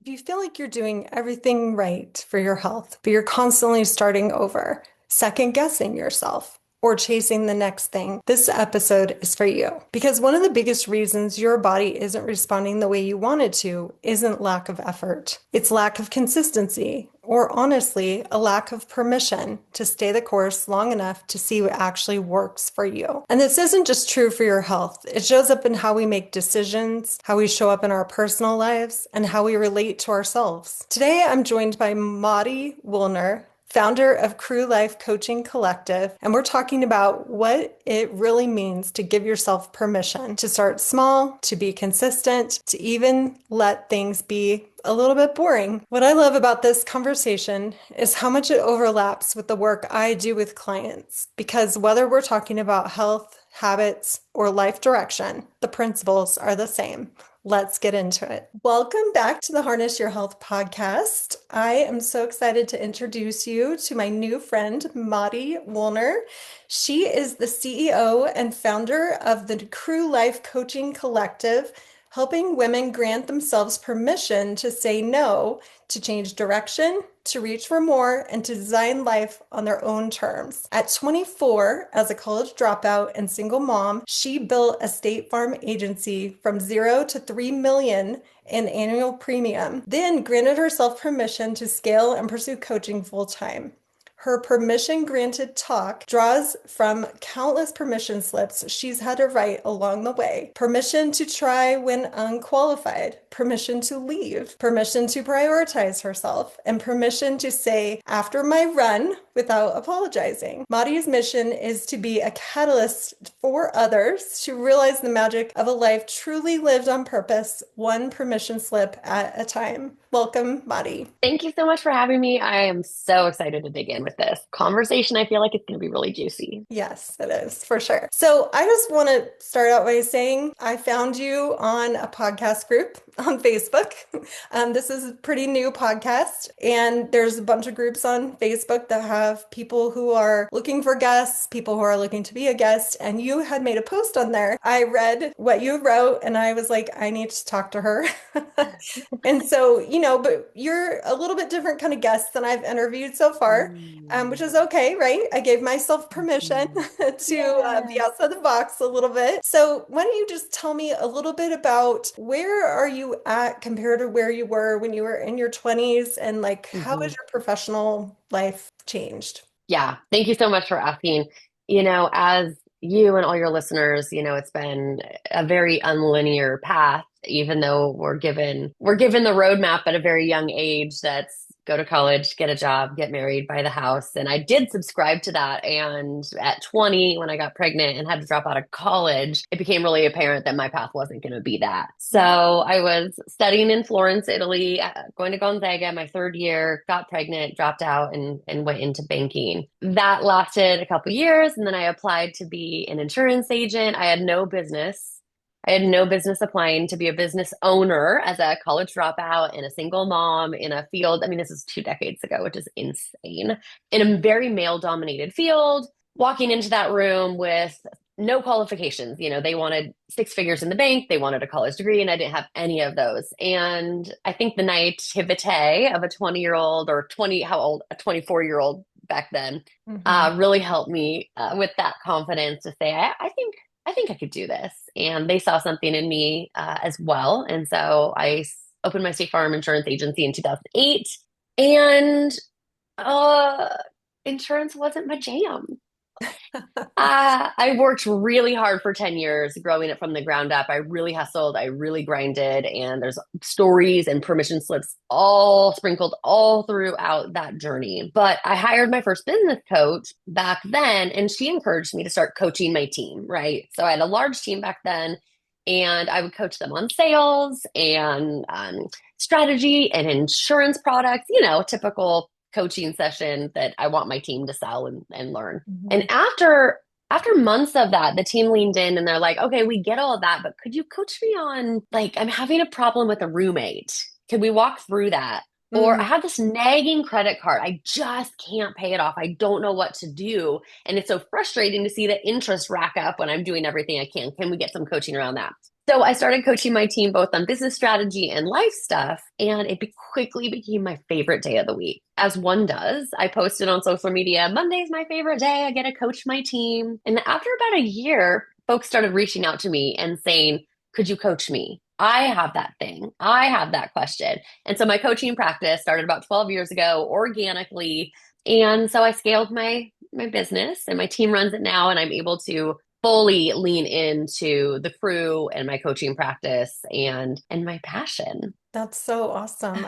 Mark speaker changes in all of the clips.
Speaker 1: If you feel like you're doing everything right for your health, but you're constantly starting over, second guessing yourself, or chasing the next thing, this episode is for you. Because one of the biggest reasons your body isn't responding the way you want it to isn't lack of effort, it's lack of consistency, or honestly, a lack of permission to stay the course long enough to see what actually works for you. And this isn't just true for your health, it shows up in how we make decisions, how we show up in our personal lives, and how we relate to ourselves. Today, I'm joined by Mari Wuellner, founder of Crew Life Coaching Collective, and we're talking about what it really means to give yourself permission to start small, to be consistent, to even let things be a little bit boring. What I love about this conversation is how much it overlaps with the work I do with clients, because whether we're talking about health, habits, or life direction, the principles are the same. Let's get into it. Welcome back to the Harness Your Health podcast. I am so excited to introduce you to my new friend, Mari Wuellner. She is the CEO and founder of the Crew Life Coaching Collective, helping women grant themselves permission to say no, to change direction, to reach for more, and to design life on their own terms. At 24, as a college dropout and single mom, she built a State Farm agency from 0 to 3 million in annual premium, then granted herself permission to scale and pursue coaching full time. Her permission granted talk draws from countless permission slips she's had to write along the way. Permission to try when unqualified, permission to leave, permission to prioritize herself, and permission to say, after my run, without apologizing. Mari's mission is to be a catalyst for others to realize the magic of a life truly lived on purpose, one permission slip at a time. Welcome, Mari.
Speaker 2: Thank you so much for having me. I am so excited to dig in with this conversation. I feel like it's going to be really juicy.
Speaker 1: Yes, it is for sure. So I just want to start out by saying I found you on a podcast group on Facebook. This is a pretty new podcast, and there's a bunch of groups on Facebook that have people who are looking for guests, people who are looking to be a guest, and you had made a post on there. I read what you wrote, and I was like, I need to talk to her. And so, but you're a little bit different kind of guest than I've interviewed so far, which
Speaker 2: Mm.
Speaker 1: is okay, right? I gave myself permission
Speaker 2: Mhm.
Speaker 1: to be
Speaker 2: Yes.
Speaker 1: outside the box a little bit. So, why don't you just tell me a little bit about where are you at compared to where you were when you were in your 20s, and like how has
Speaker 2: Mhm.
Speaker 1: your professional life changed?
Speaker 2: Yeah. Thank you so much for asking. As you and all your listeners, it's been a very unlinear path, even though we're given the roadmap at a very young age that's go to college, get a job, get married, buy the house. And I did subscribe to that. And at 20, when I got pregnant and had to drop out of college, it became really apparent that my path wasn't going to be that. So I was studying in Florence, Italy, going to Gonzaga my third year, got pregnant, dropped out, and went into banking. That lasted a couple years. And then I applied to be an insurance agent. I had no business. I had no business applying to be a business owner as a college dropout and a single mom in a field. I mean, this is 2 decades ago, which is insane. In a very male dominated field, walking into that room with no qualifications. They wanted six figures in the bank, they wanted a college degree, and I didn't have any of those. And I think the naivete of a 20-year-old or 20, how old, a 24-year-old back then,
Speaker 1: Mhm.
Speaker 2: really helped me with that confidence to say, I think I could do this. And they saw something in me as well. And so opened my State Farm insurance agency in 2008. And uh, insurance wasn't my jam. I worked really hard for 10 years growing it from the ground up. I really hustled, I really grinded, and there's stories and permission slips all sprinkled all throughout that journey. But I hired my first business coach back then, and she encouraged me to start coaching my team, right? So I had a large team back then, and I would coach them on sales and strategy and insurance products, typical coaching session that I want my team to sell and learn. And
Speaker 1: Mhm.
Speaker 2: after months of that, the team leaned in and they're like, okay, we get all of that, but could you coach me on, like, I'm having a problem with a roommate. Could we walk through that? Or I
Speaker 1: Mhm.
Speaker 2: have this nagging credit card. I just can't pay it off. I don't know what to do. And it's so frustrating to see the interest rack up when I'm doing everything I can. Can we get some coaching around that? So I started coaching my team both on business strategy and life stuff, and quickly became my favorite day of the week, as one does. I posted on social media, Monday's my favorite day. I get to coach my team. And after about a year, folks started reaching out to me and saying, could you coach me? I have that thing. I have that question. And so my coaching practice started about 12 years ago organically. And so I scaled my business and my team runs it now, and I'm able to fully lean into the crew and my coaching practice and my passion.
Speaker 1: That's so awesome.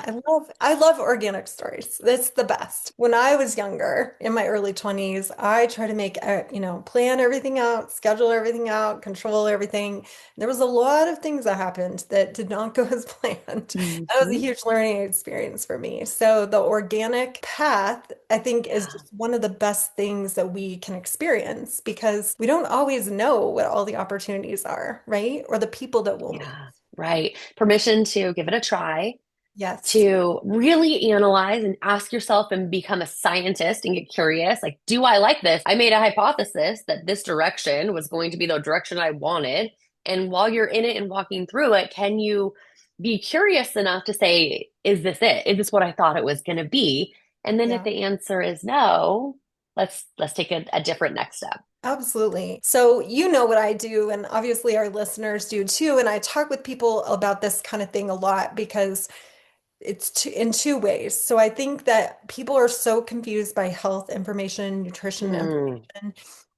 Speaker 1: I love organic stories. It's the best. When I was younger, in my early 20s, I tried to plan everything out, schedule everything out, control everything. There was a lot of things that happened that did not go as planned. That was a
Speaker 2: Mhm.
Speaker 1: huge learning experience for me. So the organic path, I think, is
Speaker 2: Yeah.
Speaker 1: just one of the best things that we can experience because we don't always know what all the opportunities are, right? Or the people that we'll meet.
Speaker 2: Yeah. Right. Permission to give it a try,
Speaker 1: Yes.
Speaker 2: to really analyze and ask yourself and become a scientist and get curious. Like, do I like this? I made a hypothesis that this direction was going to be the direction I wanted. And while you're in it and walking through it, can you be curious enough to say, is this it? Is this what I thought it was going to be? And then if
Speaker 1: Yeah.
Speaker 2: the answer is no, let's take a different next step.
Speaker 1: Absolutely. So, you know what I do, and obviously our listeners do too. And I talk with people about this kind of thing a lot because in two ways. So, I think that people are so confused by health information, nutrition
Speaker 2: Mm,
Speaker 1: information,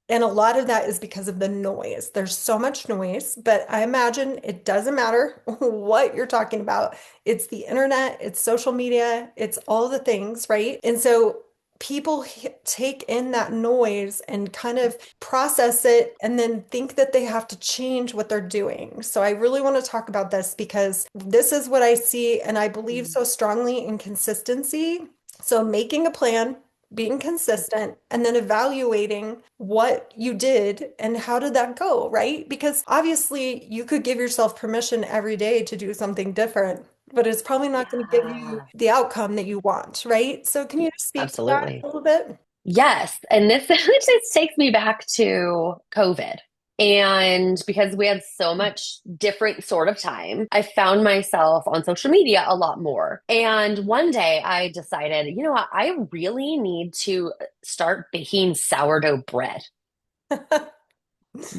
Speaker 1: and a lot of that is because of the noise. There's so much noise, but I imagine it doesn't matter what you're talking about. It's the internet, it's social media, it's all the things, right? And so people take in that noise and kind of process it and then think that they have to change what they're doing. So I really want to talk about this because this is what I see, and I believe
Speaker 2: mm,
Speaker 1: so strongly in consistency. So making a plan, being consistent, and then evaluating what you did and how did that go, right? Because obviously you could give yourself permission every day to do something different, but it's probably not going to give you
Speaker 2: yeah,
Speaker 1: the outcome that you want, right? So can you just speak to that a
Speaker 2: absolutely.
Speaker 1: little bit?
Speaker 2: Yes. And this just takes me back to COVID. And because we had so much different sort of time, I found myself on social media a lot more. And one day I decided, you know what? I really need to start baking sourdough bread.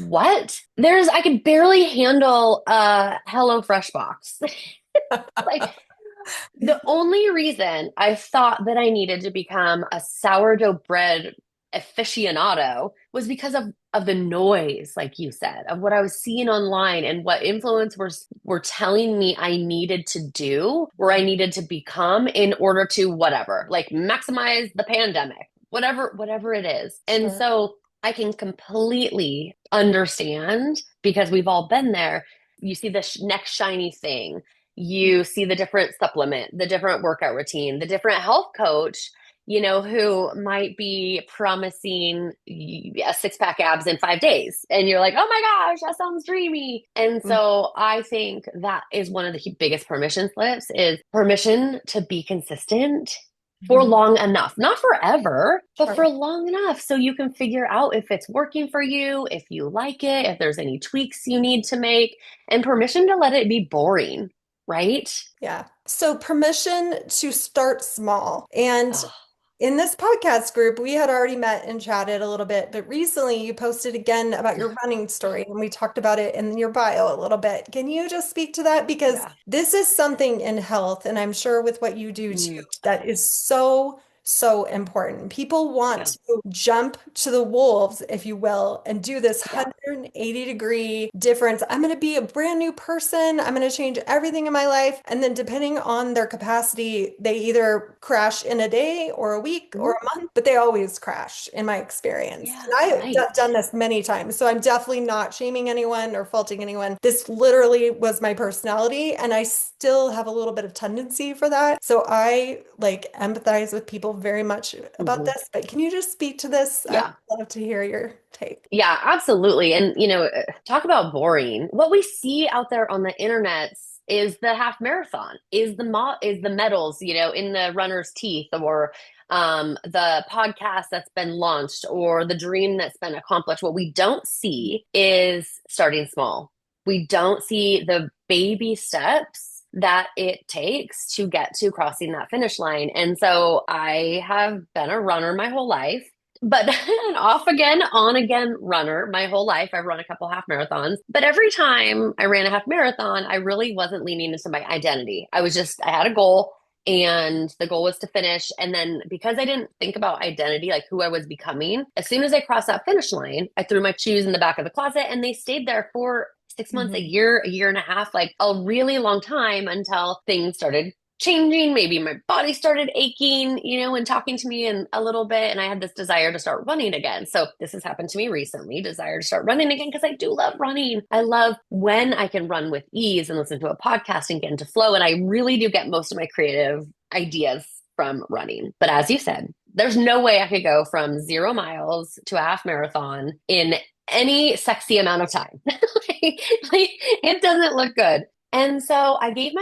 Speaker 2: What? I could barely handle a HelloFresh box. Like, the only reason I thought that I needed to become a sourdough bread aficionado was because of the noise, like you said, of what I was seeing online and what influencers were telling me I needed to do, or I needed to become in order to whatever, like maximize the pandemic, whatever it is. And
Speaker 1: Sure.
Speaker 2: so I can completely understand because we've all been there. You see the next shiny thing, you see the different supplement, the different workout routine, the different health coach, who might be promising a six pack abs in 5 days. And you're like, oh my gosh, that sounds dreamy. And
Speaker 1: Mm,
Speaker 2: so I think that is one of the biggest permission slips is permission to be consistent for
Speaker 1: mhm.
Speaker 2: long enough, not forever, but for
Speaker 1: Sure.
Speaker 2: long enough so you can figure out if it's working for you, if you like it, if there's any tweaks you need to make, and permission to let it be boring, right?
Speaker 1: Yeah. So permission to start small. And
Speaker 2: Oh,
Speaker 1: in this podcast group, we had already met and chatted a little bit, but recently you posted again about your running story and we talked about it in your bio a little bit. Can you just speak to that? Because
Speaker 2: yeah.
Speaker 1: this is something in health, and I'm sure with what you do too,
Speaker 2: Mm,
Speaker 1: that is so, so important. People want
Speaker 2: yeah.
Speaker 1: to jump to the wolves, if you will, and do this
Speaker 2: Yeah.
Speaker 1: 180-degree difference. I'm going to be a brand new person. I'm going to change everything in my life. And then depending on their capacity, they either crash in a day or a week or
Speaker 2: Mhm.
Speaker 1: a month, but they always crash in my experience.
Speaker 2: Yeah.
Speaker 1: And I've
Speaker 2: Right.
Speaker 1: done this many times. So I'm definitely not shaming anyone or faulting anyone. This literally was my personality, and I still have a little bit of tendency for that. So I like empathize with people very much about
Speaker 2: Hmm.
Speaker 1: this. But can you just speak to this? I
Speaker 2: Yeah.
Speaker 1: would love to hear your take.
Speaker 2: Yeah, absolutely. And, talk about boring. What we see out there on the internet is the half marathon, is the medals, in the runner's teeth, or the podcast that's been launched, or the dream that's been accomplished. What we don't see is starting small. We don't see the baby steps that it takes to get to crossing that finish line. And so I have been a runner my whole life, but an off again, on again runner my whole life. I've run a couple half marathons, but every time I ran a half marathon, I really wasn't leaning into my identity. I had a goal, and the goal was to finish. And then because I didn't think about identity, like who I was becoming, as soon as I crossed that finish line, I threw my shoes in the back of the closet and they stayed there for 6 months,
Speaker 1: Mhm.
Speaker 2: a year and a half, like a really long time until things started changing. Maybe my body started aching, and talking to me and a little bit. And I had this desire to start running again. So this has happened to me recently, desire to start running again because I do love running. I love when I can run with ease and listen to a podcast and get into flow. And I really do get most of my creative ideas from running. But as you said, there's no way I could go from 0 miles to a half marathon in any sexy amount of time. It doesn't look good. And so I gave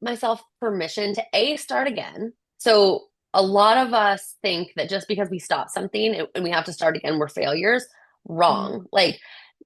Speaker 2: myself permission to start again. So a lot of us think that just because we stop something and we have to start again, we're failures.
Speaker 1: Mhm.
Speaker 2: Wrong. Like,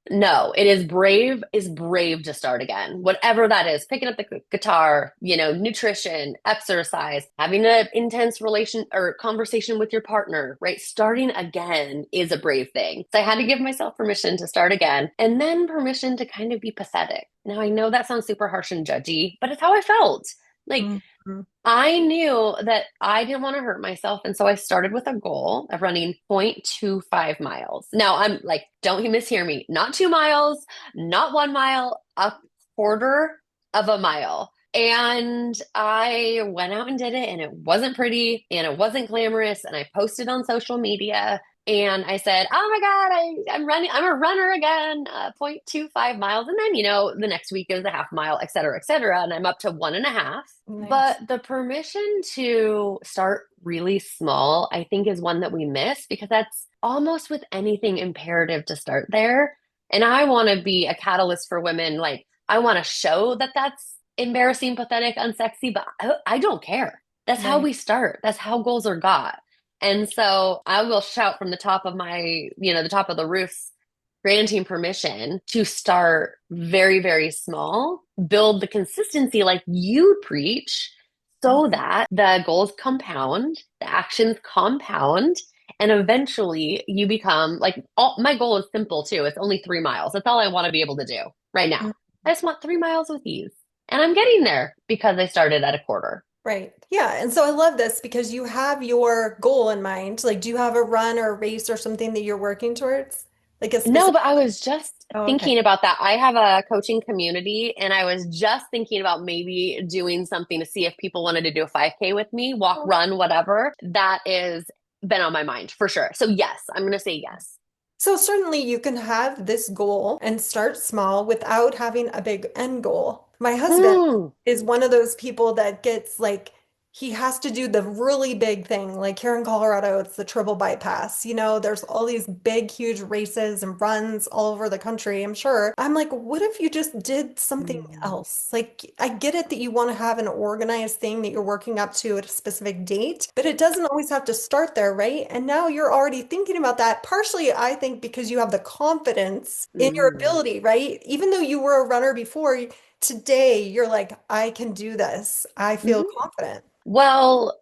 Speaker 2: no, it is brave to start again. Whatever that is, picking up the guitar, nutrition, exercise, having an intense relation or conversation with your partner, right? Starting again is a brave thing. So I had to give myself permission to start again, and then permission to kind of be pathetic. Now I know that sounds super harsh and judgy, but it's how I felt. Like,
Speaker 1: Mhm.
Speaker 2: I knew that I didn't want to hurt myself. And so I started with a goal of running 0.25 miles. Now, I'm like, don't mishear me, not 2 miles, not 1 mile, a quarter of a mile. And I went out and did it, and it wasn't pretty and it wasn't glamorous. And I posted on social media. And I said, oh my God, I'm running, I'm a runner again, 0.25 miles. And then, the next week is a half mile, et cetera, et cetera. And I'm up to 1.5.
Speaker 1: Nice.
Speaker 2: But the permission to start really small, I think, is one that we miss because that's almost with anything imperative to start there. And I want to be a catalyst for women. Like, I want to show that that's embarrassing, pathetic, unsexy, but I don't care. That's how
Speaker 1: Right.
Speaker 2: we start. That's how goals are got. And so I will shout from the top of the top of the roofs, granting permission to start very, very small, build the consistency like you preach so
Speaker 1: Mhm.
Speaker 2: that the goals compound, the actions compound, and eventually you become like my goal is simple too. It's only 3 miles. That's all I want to be able to do right now. I just want 3 miles with ease. And I'm getting there because I started at a quarter.
Speaker 1: Right. Yeah. And so I love this because you have your goal in mind. Like, do you have a run or a race or something that you're working towards? Like a
Speaker 2: No,
Speaker 1: specific.
Speaker 2: but I was just
Speaker 1: Oh, okay.
Speaker 2: thinking about that. I have a coaching community, and I was just thinking about maybe doing something to see if people wanted to do a 5K with me, walk, run, whatever. That is been on my mind for sure. So yes, I'm going to say yes.
Speaker 1: So certainly you can have this goal and start small without having a big end goal. My husband
Speaker 2: Mm,
Speaker 1: is one of those people that gets like he has to do the really big thing. Like here in Colorado, it's the triple bypass. There's all these big, huge races and runs all over the country, I'm sure. I'm like, what if you just did something
Speaker 2: mm,
Speaker 1: else? Like, I get it that you want to have an organized thing that you're working up to at a specific date, but it doesn't always have to start there, right? And now you're already thinking about that. Partially, I think because you have the confidence in your
Speaker 2: mm.
Speaker 1: ability, right? Even though you were a runner before, today you're like, I can do this. I feel
Speaker 2: Mhm.
Speaker 1: confident.
Speaker 2: Well,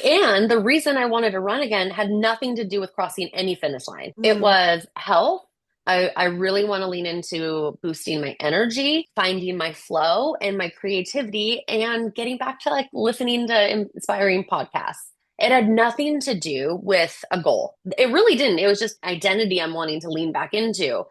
Speaker 2: and the reason I wanted to run again had nothing to do with crossing any finish line. It
Speaker 1: Mm,
Speaker 2: was health. I really want to lean into boosting my energy, finding my flow and my creativity, and getting back to like listening to inspiring podcasts. It had nothing to do with a goal. It really didn't. It was just identity I'm wanting to lean back into.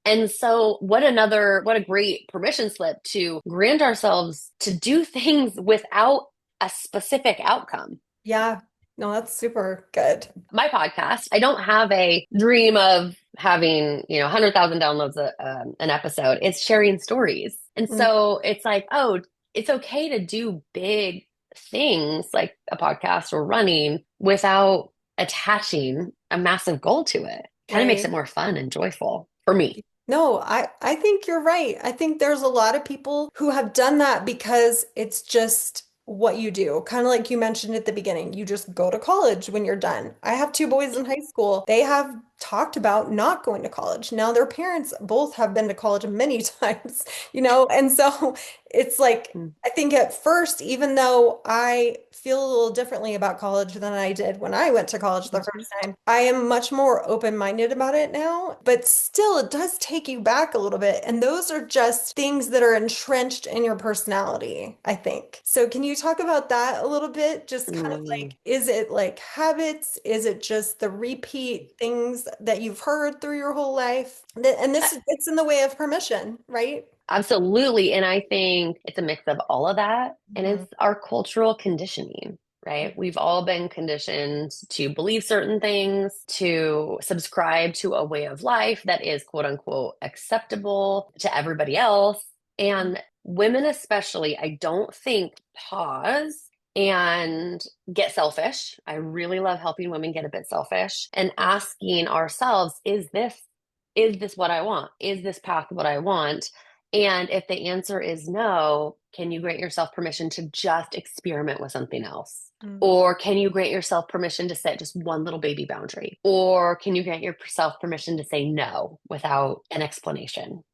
Speaker 2: And so, what a great permission slip to grant ourselves to do things without a specific outcome.
Speaker 1: yeah. No, that's super good.
Speaker 2: My podcast, I don't have a dream of having, 100,000 downloads an episode. It's sharing stories. And
Speaker 1: Mm,
Speaker 2: so it's like, oh, it's okay to do big things like a podcast or running without attaching a massive goal to it. Kind of makes
Speaker 1: right.
Speaker 2: it more fun and joyful for me.
Speaker 1: No, I think you're right. I think there's a lot of people who have done that because it's just what you do. Kind of like you mentioned at the beginning, you just go to college when you're done. I have two boys in high school. They have talked about not going to college. Now their parents both have been to college many times, and so it's like
Speaker 2: Mm.
Speaker 1: I think at first, even though I feel a little differently about college than I did when I went to college the
Speaker 2: Mhm.
Speaker 1: first time, I am much more open-minded about it now. But still, it does take you back a little bit. And those are just things that are entrenched in your personality, I think. So, can you talk about that a little bit? Just kind of
Speaker 2: Mm.
Speaker 1: like, is it like habits? Is it just the repeat things that you've heard through your whole life? And this gets in the way of permission, right?
Speaker 2: Absolutely. And I think it's a mix of all of that. And
Speaker 1: Mhm.
Speaker 2: it's our cultural conditioning, right? We've all been conditioned to believe certain things, to subscribe to a way of life that is quote unquote acceptable to everybody else. And women, especially, I don't think pause and get selfish. I really love helping women get a bit selfish and asking ourselves, is this what I want? Is this path what I want? And if the answer is no, can you grant yourself permission to just experiment with something else?
Speaker 1: Mhm.
Speaker 2: Or can you grant yourself permission to set just one little baby boundary? Or can you grant yourself permission to say no without an explanation?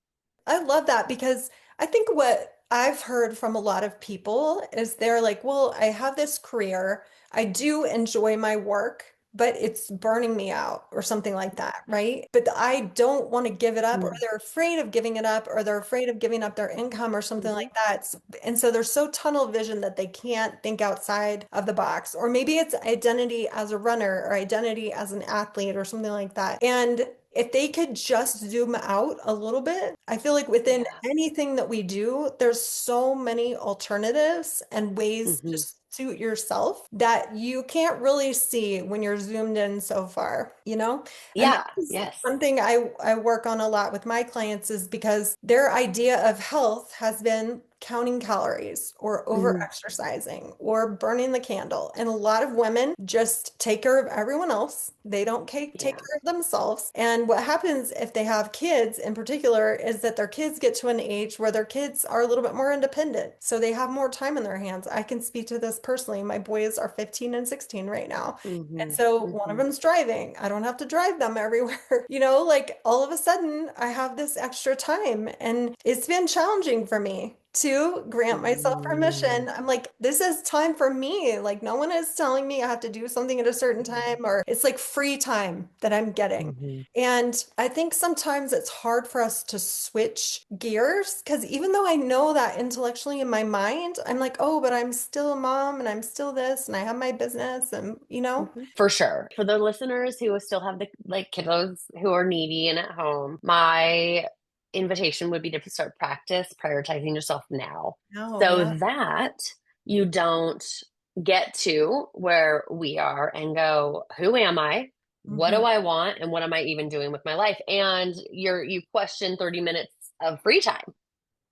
Speaker 1: I love that because I think what I've heard from a lot of people is they're like, well, I have this career. I do enjoy my work, but it's burning me out or something like that, right? But I don't want to give it up, or
Speaker 2: Mm.
Speaker 1: they're afraid of giving it up, or they're afraid of giving up their income or something
Speaker 2: Mhm.
Speaker 1: like that. And so they're so tunnel vision that they can't think outside of the box. Or maybe it's identity as a runner or identity as an athlete or something like that. And if they could just zoom out a little bit, I feel like within
Speaker 2: Yeah.
Speaker 1: anything that we do, there's so many alternatives and ways to
Speaker 2: Hmm.
Speaker 1: suit yourself that you can't really see when you're zoomed in so far, you know? And
Speaker 2: Yeah.
Speaker 1: that's
Speaker 2: Yes.
Speaker 1: one thing I work on a lot with my clients is because their idea of health has been counting calories or over
Speaker 2: Mm.
Speaker 1: exercising or burning the candle. And a lot of women just take care of everyone else. They don't take
Speaker 2: Yeah.
Speaker 1: care of themselves. And what happens if they have kids in particular is that their kids get to an age where their kids are a little bit more independent. So they have more time in their hands. I can speak to this personally. My boys are 15 and 16 right now. And
Speaker 2: Hmm.
Speaker 1: so one of
Speaker 2: Hmm.
Speaker 1: them's driving. I don't have to drive them everywhere. Like all of a sudden I have this extra time and it's been challenging for me to grant myself
Speaker 2: Mm.
Speaker 1: permission. I'm like, this is time for me. Like no one is telling me I have to do something at a certain time or it's like free time that I'm getting.
Speaker 2: Hmm.
Speaker 1: And I think sometimes it's hard for us to switch gears because even though I know that intellectually in my mind, I'm like, oh, but I'm still a mom and I'm still this and I have my business and.
Speaker 2: For sure. For the listeners who still have the like kiddos who are needy and at home, my invitation would be to start practice prioritizing yourself now
Speaker 1: Oh,
Speaker 2: so
Speaker 1: yeah.
Speaker 2: that you don't get to where we are and go, who am I? What do
Speaker 1: Hmm.
Speaker 2: I want? And what am I even doing with my life? And you question 30 minutes of free time,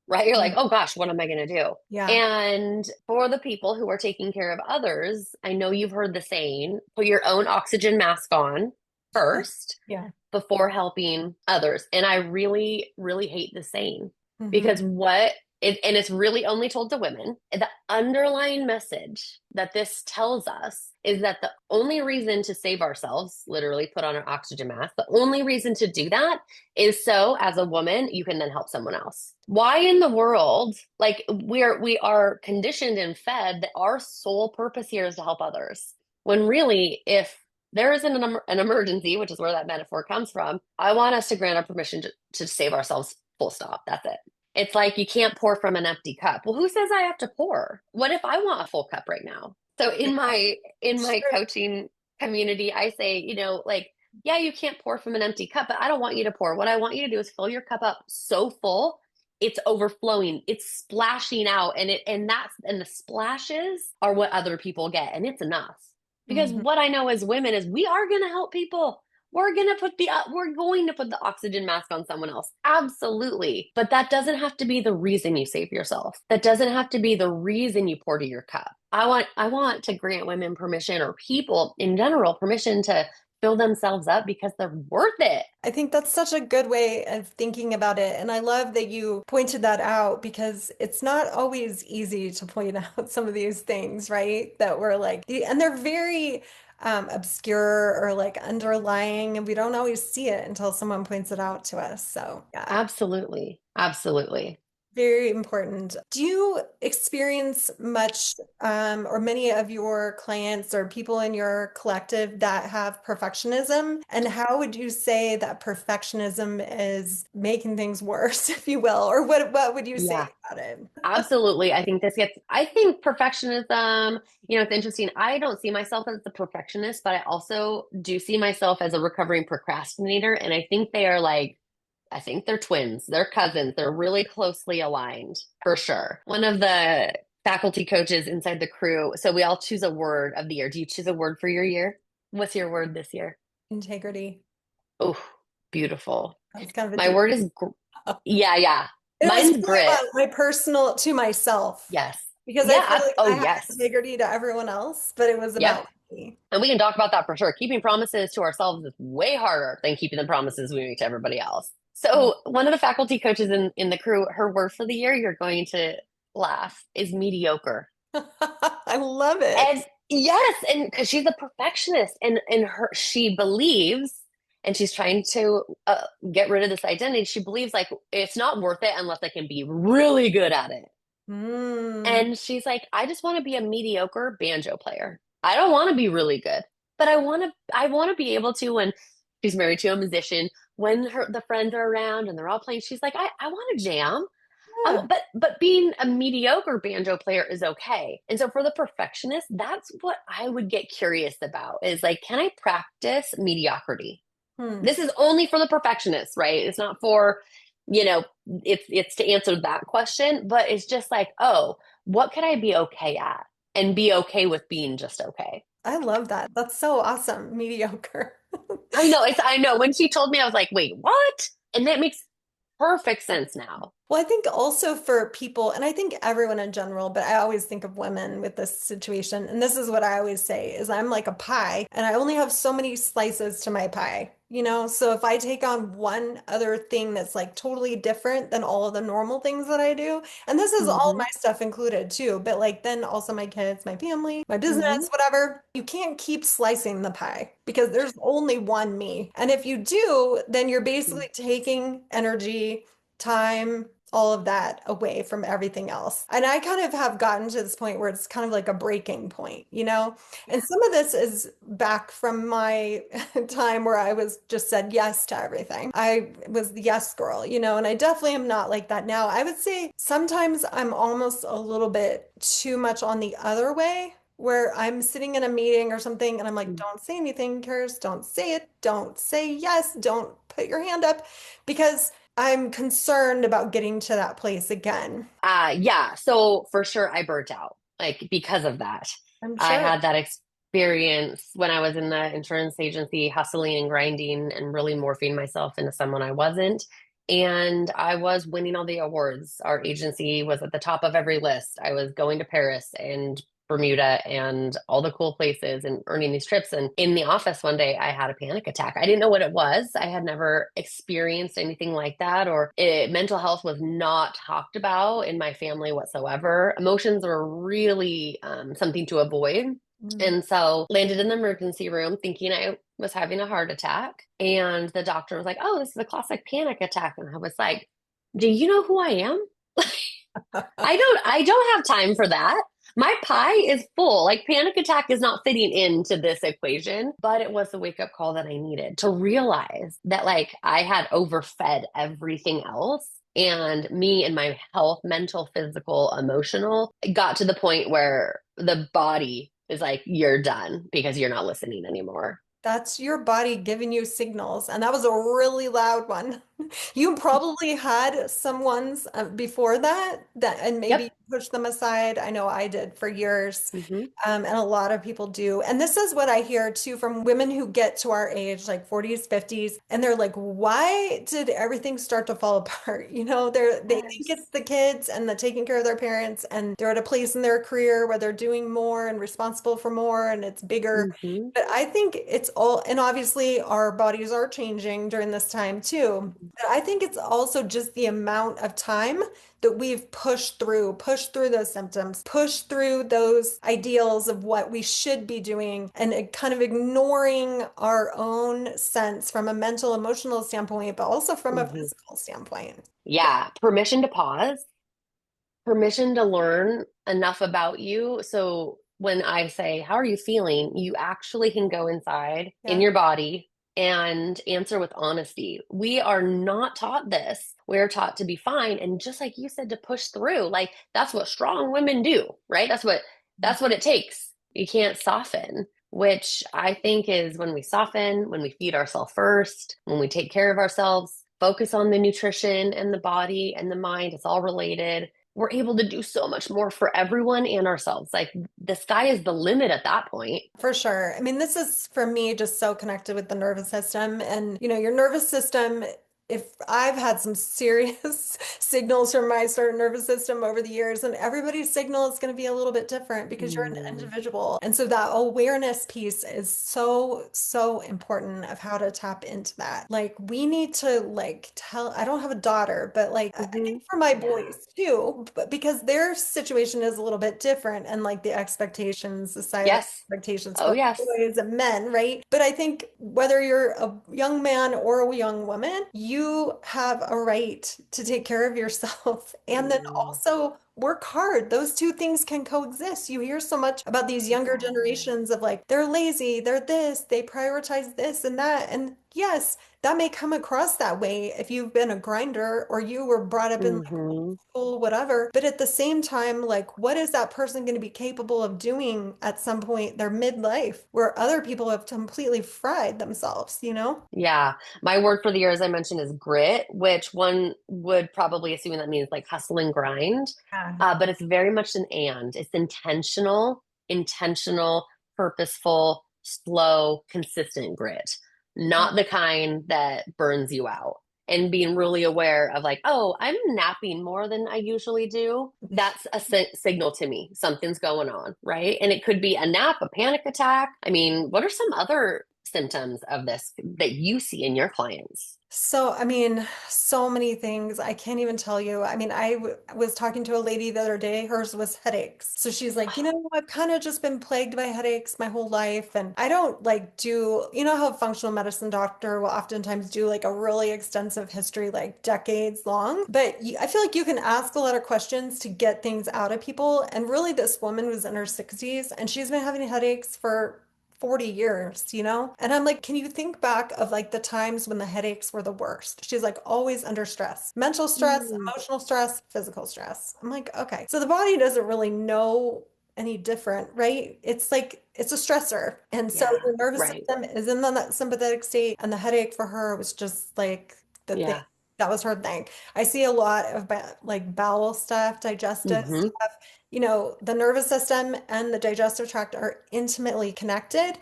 Speaker 2: right? You're like, oh gosh, what am I going to do?
Speaker 1: Yeah.
Speaker 2: And for the people who are taking care of others, I know you've heard the saying, put your own oxygen mask on first
Speaker 1: Yeah.
Speaker 2: before helping others. And I really, really hate the saying
Speaker 1: Hmm.
Speaker 2: because and it's really only told to women. The underlying message that this tells us is that the only reason to save ourselves, literally put on an oxygen mask, the only reason to do that is so as a woman, you can then help someone else. Why in the world, like we are conditioned and fed that our sole purpose here is to help others. When really, if there is an emergency, which is where that metaphor comes from, I want us to grant our permission to save ourselves, full stop. That's it. It's like you can't pour from an empty cup. Well, who says I have to pour? What if I want a full cup right now? So in my
Speaker 1: Sure.
Speaker 2: coaching community, I say, like, yeah, you can't pour from an empty cup, but I don't want you to pour. What I want you to do is fill your cup up so full it's overflowing, it's splashing out, and the splashes are what other people get, and it's enough. Because
Speaker 1: Hmm.
Speaker 2: what I know as women is we are going to help people. We're going to put the oxygen mask on someone else. Absolutely. But that doesn't have to be the reason you save yourself. That doesn't have to be the reason you pour to your cup. I want to grant women permission or people in general permission to fill themselves up because they're worth it.
Speaker 1: I think that's such a good way of thinking about it. And I love that you pointed that out because it's not always easy to point out some of these things, right? That we're like, and they're very, obscure or like underlying, and we don't always see it until someone points it out to us. So, yeah.
Speaker 2: Absolutely. Absolutely.
Speaker 1: Very important. Do you experience much, or many of your clients or people in your collective that have perfectionism? And how would you say that perfectionism is making things worse, if you will? Or what would you say
Speaker 2: Yeah.
Speaker 1: about it?
Speaker 2: Absolutely. I think perfectionism, it's interesting. I don't see myself as the perfectionist, but I also do see myself as a recovering procrastinator. And I think they're twins, they're cousins, they're really closely aligned for sure. One of the faculty coaches inside the crew, so we all choose a word of the year. Do you choose a word for your year? What's your word this year?
Speaker 1: Integrity.
Speaker 2: Oh, beautiful.
Speaker 1: That's kind of a
Speaker 2: My
Speaker 1: deep.
Speaker 2: word is, yeah, yeah.
Speaker 1: It was
Speaker 2: Mine's
Speaker 1: really
Speaker 2: grit.
Speaker 1: about my personal to myself
Speaker 2: Yes.
Speaker 1: because I
Speaker 2: Yeah.
Speaker 1: feel like
Speaker 2: Oh,
Speaker 1: I have
Speaker 2: yes.
Speaker 1: integrity to everyone else, but it was
Speaker 2: Yep.
Speaker 1: about me.
Speaker 2: And we can talk about that for sure. Keeping promises to ourselves is way harder than keeping the promises we make to everybody else.
Speaker 1: Oh.
Speaker 2: So one of the faculty coaches in the crew, her word for the year, you're going to laugh, is mediocre.
Speaker 1: I love it.
Speaker 2: And yes, and because she's a perfectionist and she believes, and she's trying to get rid of this identity. She believes like it's not worth it unless I can be really good at it.
Speaker 1: Mm.
Speaker 2: And she's like, I just want to be a mediocre banjo player. I don't want to be really good, but I want to be able to when she's married to a musician, when the friends are around and they're all playing, she's like, I want to jam.
Speaker 1: Yeah.
Speaker 2: But being a mediocre banjo player is okay. And so for the perfectionist, that's what I would get curious about is like, can I practice mediocrity?
Speaker 1: Hmm.
Speaker 2: This is only for the perfectionist, right? It's not for, you know, it's to answer that question, but it's just like, oh, what can I be okay at? And be okay with being just okay.
Speaker 1: I love that. That's so awesome. Mediocre.
Speaker 2: I know. When she told me, I was like, wait, what? And that makes perfect sense now.
Speaker 1: Well, I think also for people, and I think everyone in general, but I always think of women with this situation. And this is what I always say is I'm like a pie and I only have so many slices to my pie, you know? So if I take on one other thing that's like totally different than all of the normal things that I do, and this is all
Speaker 2: Hmm.
Speaker 1: my stuff included too, but like then also my kids, my family, my
Speaker 2: Hmm.
Speaker 1: business, whatever, you can't keep slicing the pie because there's only one me. And if you do, then you're basically taking energy, time, all of that away from everything else. And I kind of have gotten to this point where it's kind of like a breaking point, you know? And some of this is back from my time where I was just said yes to everything. I was the yes girl, you know, and I definitely am not like that now. I would say sometimes I'm almost a little bit too much on the other way. Where I'm sitting in a meeting or something and I'm like,
Speaker 2: Hmm.
Speaker 1: don't say anything, Karis, don't say it, don't say yes, don't put your hand up because I'm concerned about getting to that place again.
Speaker 2: Yeah. So for sure, I burnt out like because of that.
Speaker 1: I'm
Speaker 2: I
Speaker 1: sure.
Speaker 2: had that experience when I was in the insurance agency, hustling and grinding and really morphing myself into someone I wasn't. And I was winning all the awards. Our agency was at the top of every list. I was going to Paris and Bermuda and all the cool places and earning these trips. And in the office one day, I had a panic attack. I didn't know what it was. I had never experienced anything like that, or mental health was not talked about in my family whatsoever. Emotions were really something to avoid.
Speaker 1: Mm.
Speaker 2: And so landed in the emergency room thinking I was having a heart attack. And the doctor was like, oh, this is a classic panic attack. And I was like, do you know who I am? I don't have time for that. My pie is full. Like panic attack is not fitting into this equation, but it was the wake up call that I needed to realize that like I had overfed everything else and me and my health, mental, physical, emotional, got to the point where the body is like, you're done because you're not listening anymore.
Speaker 1: That's your body giving you signals. And that was a really loud one. You probably had some ones before that and maybe
Speaker 2: Yep.
Speaker 1: pushed them aside. I know I did for years.
Speaker 2: Hmm.
Speaker 1: And a lot of people do. And this is what I hear too from women who get to our age, like 40s, 50s, and they're like, why did everything start to fall apart? You know, they think
Speaker 2: Yes.
Speaker 1: it's the kids and the taking care of their parents, and they're at a place in their career where they're doing more and responsible for more and it's bigger.
Speaker 2: Hmm.
Speaker 1: But I think it's all, and obviously our bodies are changing during this time too. But I think it's also just the amount of time that we've pushed through those symptoms, pushed through those ideals of what we should be doing, and kind of ignoring our own sense from a mental, emotional standpoint, but also from a
Speaker 2: Hmm.
Speaker 1: physical standpoint.
Speaker 2: Yeah, permission to pause, permission to learn enough about you. So when I say, how are you feeling? You actually can go inside in
Speaker 1: Yeah,
Speaker 2: your body and answer with honesty. We are not taught this. We're taught to be fine. And just like you said, to push through, like that's what strong women do, right? That's what it takes. You can't soften, which I think is when we soften, when we feed ourselves first, when we take care of ourselves, focus on the nutrition and the body and the mind, it's all related, we're able to do so much more for everyone and ourselves. Like the sky is the limit at that point.
Speaker 1: for sure. I mean, this is for me just so connected with the nervous system. And, your nervous system, if I've had some serious signals from my certain nervous system over the years, and everybody's signal is going to be a little bit different because you're an
Speaker 2: Mm,
Speaker 1: individual. And so that awareness piece is so, so important of how to tap into that. Like, we need to I don't have a daughter, but like, I
Speaker 2: hmm.
Speaker 1: think for my
Speaker 2: Yeah.
Speaker 1: boys too, but because their situation is a little bit different and like the expectations, societal
Speaker 2: Yes.
Speaker 1: expectations
Speaker 2: Oh,
Speaker 1: for
Speaker 2: yes.
Speaker 1: boys and men, right? But I think whether you're a young man or a young woman, you have a right to take care of yourself and then
Speaker 2: Mm,
Speaker 1: also work hard. Those two things can coexist. You hear so much about these younger
Speaker 2: yeah.
Speaker 1: generations of like, they're lazy, they're this, they prioritize this and that. And yes, that may come across that way if you've been a grinder or you were brought up in like
Speaker 2: Hmm.
Speaker 1: school, whatever. But at the same time, like, what is that person going to be capable of doing at some point, their midlife, where other people have completely fried themselves, you know?
Speaker 2: Yeah. My word for the year, as I mentioned, is grit, which one would probably assume that means like hustle and grind.
Speaker 1: Yeah.
Speaker 2: But it's very much an and. It's intentional, purposeful, slow, consistent grit, not the kind that burns you out. And being really aware of like, oh, I'm napping more than I usually do. That's a signal to me. Something's going on, right? And it could be a nap, a panic attack. I mean, what are some other symptoms of this that you see in your clients?
Speaker 1: So, I mean, so many things. I can't even tell you. I mean, I w was talking to a lady the other day. Hers was headaches. So she's like, I've kind of just been plagued by headaches my whole life. And I don't like do, how a functional medicine doctor will oftentimes do like a really extensive history, like decades long. But I feel like you can ask a lot of questions to get things out of people. And really, this woman was in her 60s and she's been having headaches for 40 years, you know? And I'm like, can you think back of like the times when the headaches were the worst? She's like, always under stress, mental stress,
Speaker 2: Mm,
Speaker 1: emotional stress, physical stress. I'm like, okay. So the body doesn't really know any different, right? It's like, it's a stressor. And so
Speaker 2: yeah,
Speaker 1: the nervous
Speaker 2: right.
Speaker 1: system is in that sympathetic state. And the headache for her was just like the thing.
Speaker 2: Yeah.
Speaker 1: That was her thing. I see a lot of like bowel stuff, digestive
Speaker 2: Hmm.
Speaker 1: stuff. The nervous system and the digestive tract are intimately connected.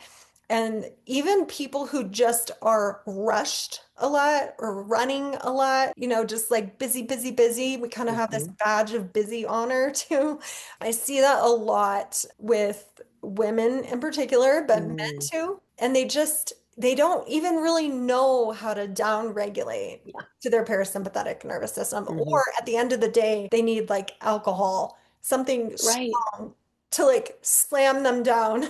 Speaker 1: And even people who just are rushed a lot or running a lot, just like busy, busy, busy, we kind of have this
Speaker 2: Hmm.
Speaker 1: badge of busy honor too. I see that a lot with women in particular, but men
Speaker 2: Mm,
Speaker 1: too. And they don't even really know how to down regulate
Speaker 2: yeah.
Speaker 1: to their parasympathetic nervous system.
Speaker 2: Hmm.
Speaker 1: Or at the end of the day, they need like alcohol, something
Speaker 2: Right.
Speaker 1: strong to like slam them down.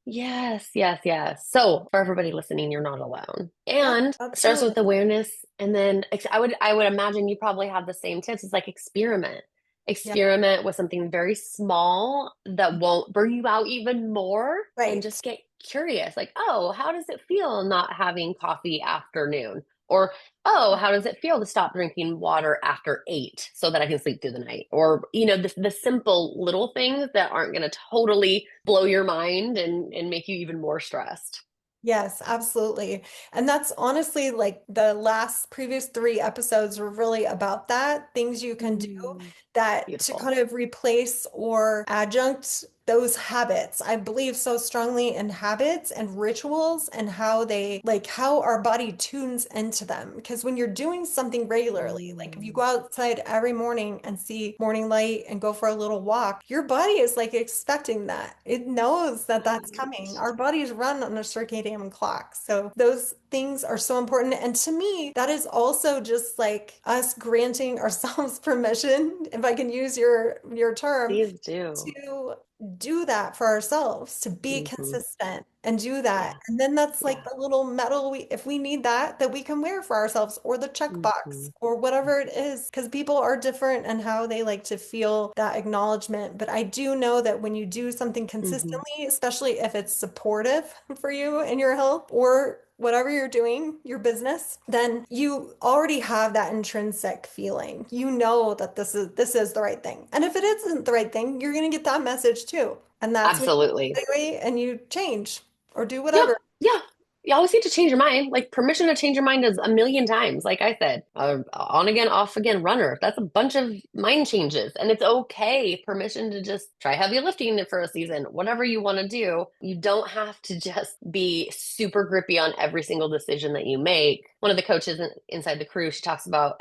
Speaker 2: Yes, yes, yes. So for everybody listening, you're not alone.
Speaker 1: Yeah,
Speaker 2: And it starts with
Speaker 1: absolutely.
Speaker 2: awareness. And then I would imagine you probably have the same tips. It's like experiment.
Speaker 1: Yeah,
Speaker 2: Experiment with something very small that won't burn you out even more and
Speaker 1: right.
Speaker 2: just get curious. Like, oh, how does it feel not having coffee after noon? Or, oh, how does it feel to stop drinking water after 8 so that I can sleep through the night? Or, the simple little things that aren't going to totally blow your mind and make you even more stressed.
Speaker 1: Yes, absolutely. And that's honestly like the last previous three episodes were really about that, things you can do
Speaker 2: Mm,
Speaker 1: that to
Speaker 2: beautiful.
Speaker 1: kind of replace or adjunct those habits. I believe so strongly in habits and rituals and how they like how our body tunes into them. Because when you're doing something regularly, like if you go
Speaker 2: Mm.
Speaker 1: outside every morning and see morning light and go for a little walk, your body is like expecting that. It knows that that's coming.
Speaker 2: Right.
Speaker 1: Our bodies run on a circadian clock. So those things are so important. And to me, that is also just like us granting ourselves permission, if I can use your term,
Speaker 2: Please do.
Speaker 1: to do that for ourselves, to be
Speaker 2: Hmm.
Speaker 1: consistent and do that.
Speaker 2: Yeah.
Speaker 1: And then that's like
Speaker 2: Yeah.
Speaker 1: the little medal if we need that, that we can wear for ourselves or the checkbox
Speaker 2: Hmm.
Speaker 1: or whatever it is. Because people are different and how they like to feel that acknowledgement. But I do know that when you do something
Speaker 2: Hmm.
Speaker 1: consistently, especially if it's supportive for you and your health or whatever you're doing, your business, then you already have that intrinsic feeling. You know that this is the right thing. And if it isn't the right thing, you're going to get that message too. And that's when you
Speaker 2: Absolutely.
Speaker 1: evaluate and you change or do
Speaker 2: Yeah,
Speaker 1: whatever.
Speaker 2: yeah. You always need to change your mind. Like permission to change your mind is a million times. Like I said, on again, off again, runner. That's a bunch of mind changes, and it's okay. Permission to just try heavy lifting for a season, whatever you want to do. You don't have to just be super grippy on every single decision that you make. One of the coaches inside the crew, she talks about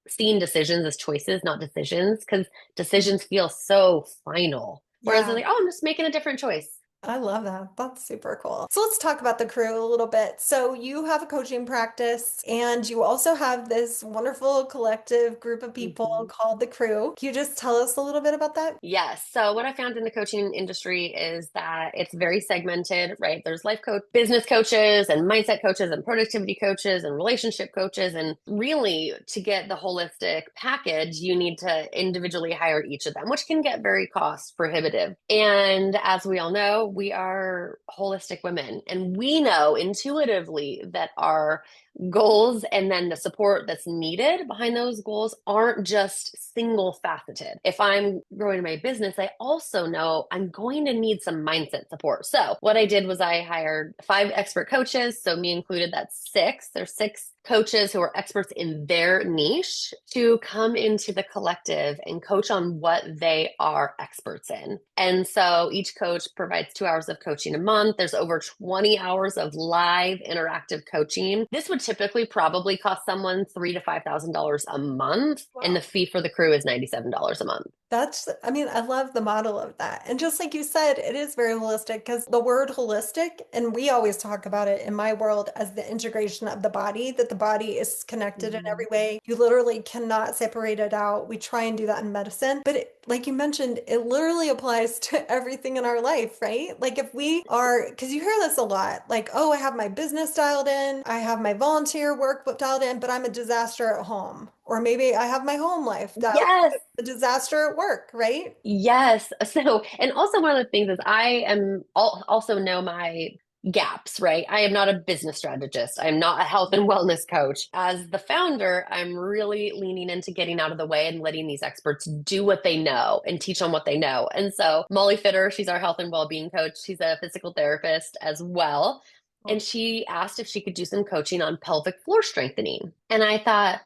Speaker 2: seeing decisions as choices, not decisions, because decisions feel so final. Whereas they're
Speaker 1: Yeah.
Speaker 2: like, oh, I'm just making a different choice.
Speaker 1: I love that. That's super cool. So let's talk about the crew a little bit. So you have a coaching practice and you also have this wonderful collective group of people
Speaker 2: Mhm.
Speaker 1: called the crew. Can you just tell us a little bit about that?
Speaker 2: Yes. So what I found in the coaching industry is that it's very segmented, right? There's life coach, business coaches and mindset coaches and productivity coaches and relationship coaches. And really to get the holistic package, you need to individually hire each of them, which can get very cost prohibitive. And as we all know, we are holistic women and we know intuitively that our goals and then the support that's needed behind those goals aren't just single faceted. If I'm growing my business, I also know I'm going to need some mindset support. So, what I did was I hired 5 expert coaches. So, me included, that's 6. There's 6 coaches who are experts in their niche to come into the collective and coach on what they are experts in. And so each coach provides 2 hours of coaching a month. There's over 20 hours of live interactive coaching. This would typically probably cost someone $3,000 to $5,000 a month, and the
Speaker 1: Wow.
Speaker 2: fee for the crew is $97 a month.
Speaker 1: I mean, I love the model of that. And just like you said, it is very holistic because the word holistic, and we always talk about it in my world as the integration of the body, that the body is connected in every
Speaker 2: Mhm.
Speaker 1: way. You literally cannot separate it out. We try and do that in medicine, but like you mentioned, it literally applies to everything in our life, right? Like if we are, because you hear this a lot, like, oh, I have my business dialed in, I have my volunteer work dialed in, but I'm a disaster at home. Or maybe I have my home life dialed
Speaker 2: Yes.
Speaker 1: a disaster at work, right?
Speaker 2: Yes. So, and also one of the things is I am also know my gaps, right? I am not a business strategist. I am not a health and wellness coach. As the founder, I'm really leaning into getting out of the way and letting these experts do what they know and teach on what they know. And so, Molly Fitter, she's our health and well-being coach. She's a physical therapist as well. And she asked if she could do some coaching on pelvic floor strengthening. And I thought,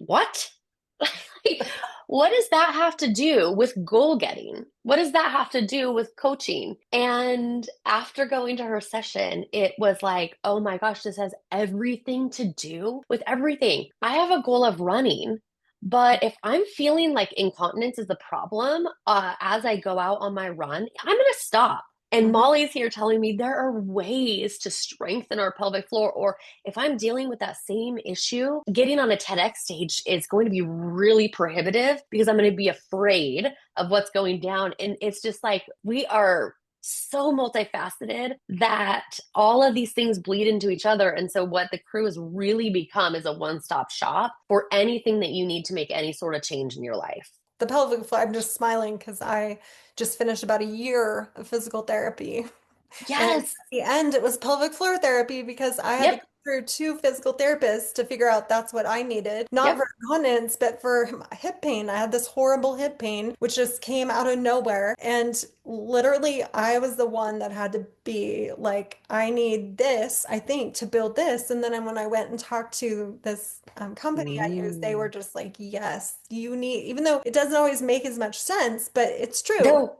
Speaker 2: what? What does that have to do with goal getting? What does that have to do with coaching? And after going to her session, it was like, oh my gosh, this has everything to do with everything. I have a goal of running, but if I'm feeling like incontinence is the problem as I go out on my run, I'm going to stop. And
Speaker 1: Mhm.
Speaker 2: Molly's here telling me there are ways to strengthen our pelvic floor. Or if I'm dealing with that same issue, getting on a TEDx stage is going to be really prohibitive because I'm going to be afraid of what's going down. And it's just like we are so multifaceted that all of these things bleed into each other. And so, what the crew has really become is a one stop shop for anything that you need to make any sort of change in your life.
Speaker 1: The pelvic floor, I'm just smiling because I just finished about a year of physical therapy. And at
Speaker 2: Yes.
Speaker 1: the end, it was pelvic floor therapy because I had to
Speaker 2: Yep.
Speaker 1: go through 2 physical therapists to figure out that's what I needed. Not
Speaker 2: Yep.
Speaker 1: for incontinence, but for hip pain. I had this horrible hip pain, which just came out of nowhere. And literally, I was the one that had to be like, I need this, I think, to build this. And then when I went and talked to this company I use, they were
Speaker 2: Mm.
Speaker 1: just like, yes, you need, even though it doesn't always make as much sense, but it's true.
Speaker 2: No.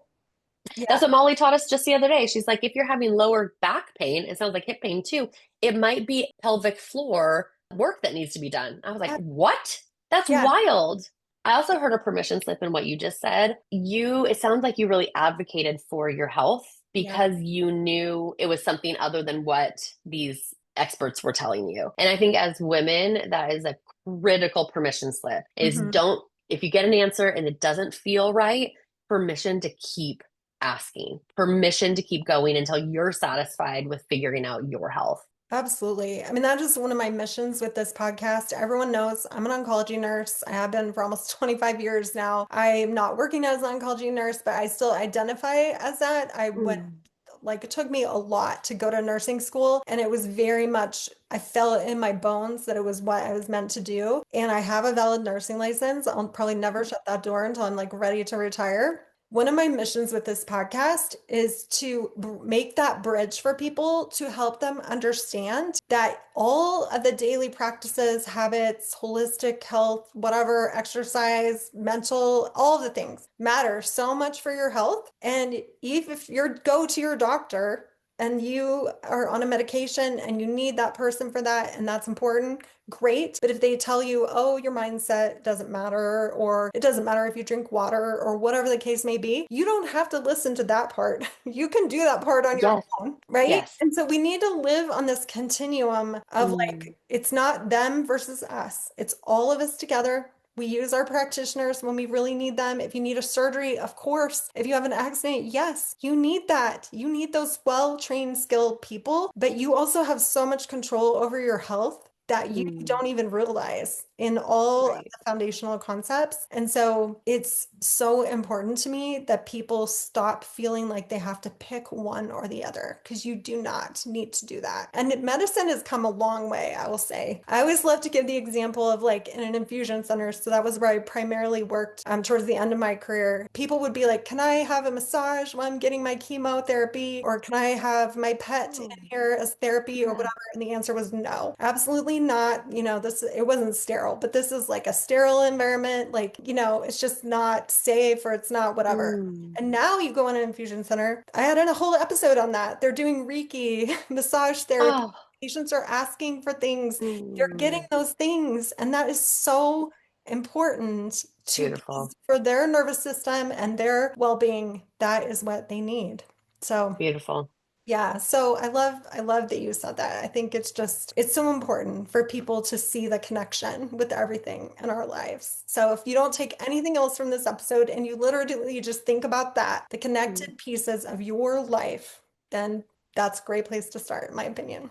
Speaker 1: Yeah.
Speaker 2: That's what Molly taught us just the other day. She's like, if you're having lower back pain, it sounds like hip pain too, it might be pelvic floor work that needs to be done. I was like,
Speaker 1: Yeah.
Speaker 2: what? That's
Speaker 1: Yeah.
Speaker 2: wild. I also heard a permission slip in what you just said. It sounds like you really advocated for your health
Speaker 1: Yeah.
Speaker 2: because you knew it was something other than what these experts were telling you. And I think as women, that is a critical permission slip is
Speaker 1: Hmm.
Speaker 2: don't, if you get an answer and it doesn't feel right, permission to keep asking, permission to keep going until you're satisfied with figuring out your health.
Speaker 1: Absolutely. I mean, that is one of my missions with this podcast. Everyone knows I'm an oncology nurse. I have been for almost 25 years now. I'm not working as an oncology nurse, but I still identify as that. I went
Speaker 2: Mm.
Speaker 1: like it took me a lot to go to nursing school, and it was very much I felt in my bones that it was what I was meant to do. And I have a valid nursing license. I'll probably never shut that door until I'm like ready to retire. One of my missions with this podcast is to make that bridge for people to help them understand that all of the daily practices, habits, holistic health, whatever, exercise, mental, all of the things matter so much for your health. And if you go to your doctor and you are on a medication and you need that person for that, and that's important, great. But if they tell you, oh, your mindset doesn't matter, or it doesn't matter if you drink water, or whatever the case may be, you don't have to listen to that part. You can do that part on your
Speaker 2: Yes.
Speaker 1: own, right?
Speaker 2: Yes.
Speaker 1: And so we need to live on this continuum of
Speaker 2: Mm.
Speaker 1: like, it's not them versus us, it's all of us together. We use our practitioners when we really need them. If you need a surgery, of course. If you have an accident, yes, you need that. You need those well-trained, skilled people, but you also have so much control over your health that you
Speaker 2: Mm.
Speaker 1: don't even realize in all of
Speaker 2: Right.
Speaker 1: the foundational concepts. And so it's so important to me that people stop feeling like they have to pick one or the other, because you do not need to do that. And medicine has come a long way, I will say. I always love to give the example of like in an infusion center. So that was where I primarily worked towards the end of my career. People would be like, can I have a massage while I'm getting my chemotherapy? Or can I have my pet in
Speaker 2: Oh,
Speaker 1: here as therapy or
Speaker 2: yeah.
Speaker 1: whatever? And the answer was no, absolutely not. You know, this, it wasn't sterile, but this is like a sterile environment. Like, you know, it's just not safe or it's not whatever.
Speaker 2: Mm.
Speaker 1: And now you go in an infusion center. I had a whole episode on that. They're doing Reiki, massage therapy.
Speaker 2: Oh.
Speaker 1: Patients are asking for things. They're getting
Speaker 2: Mm.
Speaker 1: those things. And that is so important to
Speaker 2: Beautiful.
Speaker 1: for their nervous system and their well-being. That is what they need. So
Speaker 2: Beautiful.
Speaker 1: yeah, so I love that you said that. I think it's just it's so important for people to see the connection with everything in our lives. So if you don't take anything else from this episode and you literally just think about that, the
Speaker 2: Mm.
Speaker 1: connected pieces of your life, then that's a great place to start, in my opinion.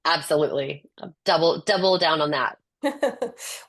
Speaker 2: Absolutely. Double down on that.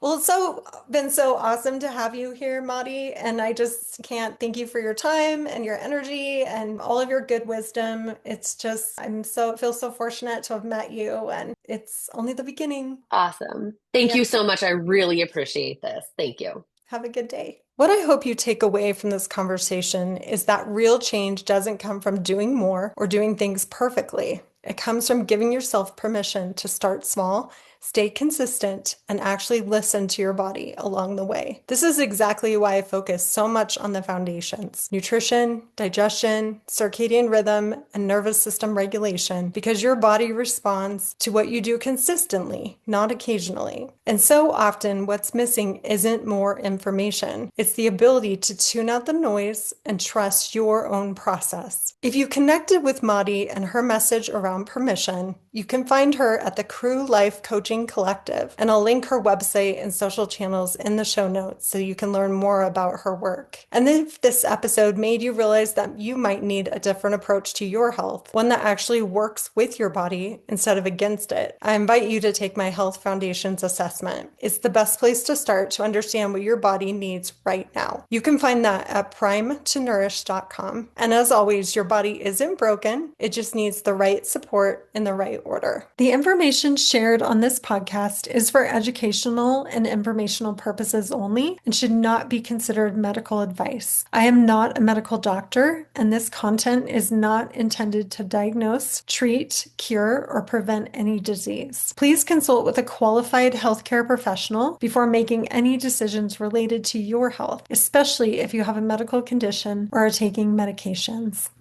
Speaker 1: Well, it's so been so awesome to have you here, Madi, and I just can't thank you for your time and your energy and all of your good wisdom. It's just I'm so feel so fortunate to have met you, and it's only the beginning.
Speaker 2: Awesome. Thank
Speaker 1: Yeah,
Speaker 2: you so much. I really appreciate this. Thank you.
Speaker 1: have a good day. What I hope you take away from this conversation is that real change doesn't come from doing more or doing things perfectly. It comes from giving yourself permission to start small, stay consistent, and actually listen to your body along the way. This is exactly why I focus so much on the foundations: nutrition, digestion, circadian rhythm, and nervous system regulation, because your body responds to what you do consistently, not occasionally. And so often, what's missing isn't more information, it's the ability to tune out the noise and trust your own process. If you connected with Madi and her message around permission, you can find her at the Crew Life Coaching Collective, and I'll link her website and social channels in the show notes so you can learn more about her work. And if this episode made you realize that you might need a different approach to your health, one that actually works with your body instead of against it, I invite you to take my Health Foundations assessment. It's the best place to start to understand what your body needs right now. You can find that at primetonourish.com. And as always, your body isn't broken, it just needs the right support support in the right order. The information shared on this podcast is for educational and informational purposes only and should not be considered medical advice. I am not a medical doctor, and this content is not intended to diagnose, treat, cure, or prevent any disease. Please consult with a qualified healthcare professional before making any decisions related to your health, especially if you have a medical condition or are taking medications.